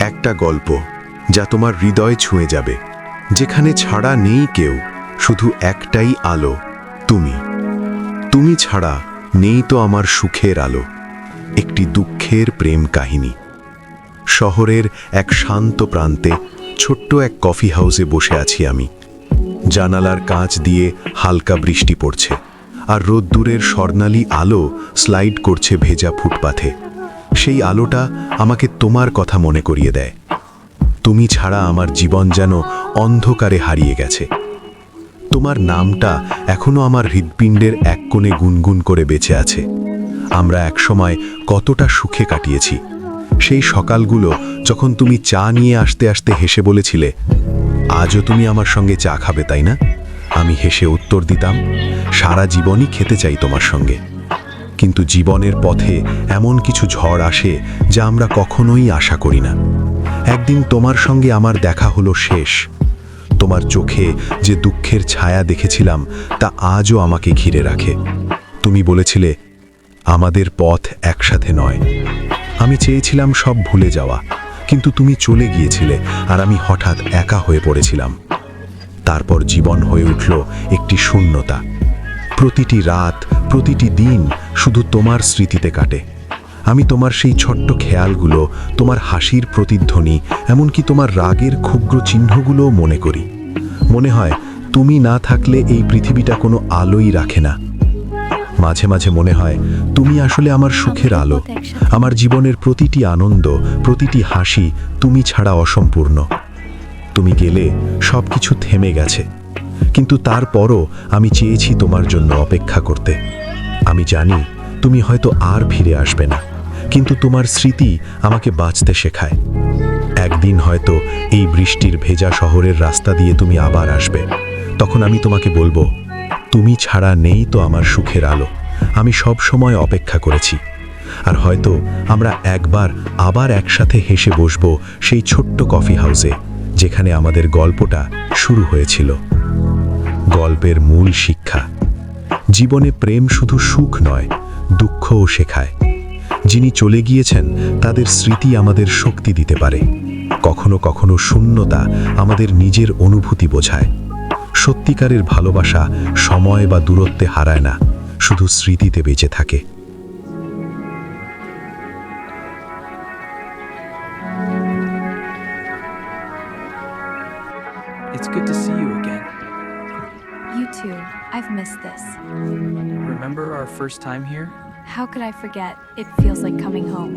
একটা গল্প যা তোমার হৃদয় ছুঁয়ে যাবে, যেখানে ছাড়া নেই কেউ, শুধু একটাই আলো, তুমি। তুমি ছাড়া নেই তো আমার সুখের আলো। একটি দুঃখের প্রেম কাহিনী। শহরের এক শান্ত প্রান্তে ছোট্ট এক কফি হাউসে বসে আছি আমি। জানালার কাঁচ দিয়ে হালকা বৃষ্টি পড়ছে, আর রোদ্দুরের স্বর্ণালী আলো স্লাইড করছে ভেজা ফুটপাথে। সেই আলোটা আমাকে তোমার কথা মনে করিয়ে দেয়। তুমি ছাড়া আমার জীবন যেন অন্ধকারে হারিয়ে গেছে। তোমার নামটা এখনো আমার হৃৎপিণ্ডের এক কোণে গুনগুন করে বেঁচে আছে। আমরা একসময় কতটা সুখে কাটিয়েছি। সেই সকালগুলো যখন তুমি চা নিয়ে আসতে আসতে হেসে বলেছিলে, আজও তুমি আমার সঙ্গে চা খাবে, তাই না? আমি হেসে উত্তর দিতাম, সারা জীবনই খেতে চাই তোমার সঙ্গে। কিন্তু জীবনের পথে এমন কিছু ঝড় আসে যা আমরা কখনোই আশা করি না। একদিন তোমার সঙ্গে আমার দেখা হলো শেষ। তোমার চোখে যে দুঃখের ছায়া দেখেছিলাম তা আজও আমাকে ঘিরে রাখে। তুমি বলেছিলে, আমাদের পথ একসাথে নয়। আমি চেয়েছিলাম সব ভুলে যাওয়া, কিন্তু তুমি চলে গিয়েছিলে আর আমি হঠাৎ একা হয়ে পড়েছিলাম। তারপর জীবন হয়ে উঠল একটি শূন্যতা। প্রতিটি রাত, প্রতিটি দিন শুধু তোমার স্মৃতিতে কাটে। আমি তোমার সেই ছোট্ট খেয়ালগুলো, তোমার হাসির প্রতিধ্বনি, এমনকি তোমার রাগের ক্ষুদ্র চিহ্নগুলোও মনে করি। মনে হয় তুমি না থাকলে এই পৃথিবীটা কোনো আলোই রাখে না। মাঝে মাঝে মনে হয় তুমি আসলে আমার সুখের আলো। আমার জীবনের প্রতিটি আনন্দ, প্রতিটি হাসি তুমি ছাড়া অসম্পূর্ণ। তুমি গেলে সব কিছু থেমে গেছে, কিন্তু তারপরও আমি চেয়েছি তোমার জন্য অপেক্ষা করতে। আমি জানি তুমি হয়তো আর ফিরে আসবে না, কিন্তু তোমার স্মৃতি আমাকে বাঁচতে শেখায়। একদিন হয়তো এই বৃষ্টির ভেজা শহরের রাস্তা দিয়ে তুমি আবার আসবে। তখন আমি তোমাকে বলবো, তুমি ছাড়া নেই তো আমার সুখের আলো। আমি সব সময় অপেক্ষা করেছি। আর হয়তো আমরা একবার আবার একসাথে হেসে বসবো সেই ছোট্ট কফি হাউসে, যেখানে আমাদের গল্পটা শুরু হয়েছিল। গল্পের মূল শিক্ষা: জীবনে প্রেম শুধু সুখ নয়, দুঃখও শেখায়। যিনি চলে গিয়েছেন তাদের স্মৃতি আমাদের শক্তি দিতে পারে। কখনো কখনো শূন্যতা আমাদের নিজের অনুভূতি বোঝায়। সত্যিকারের ভালোবাসা সময় বা দূরত্বে হারায় না, শুধু স্মৃতিতে বেঁচে থাকে। It's good to see you again. You too. I've missed this. Remember our first time here? How could I forget? It feels like coming home.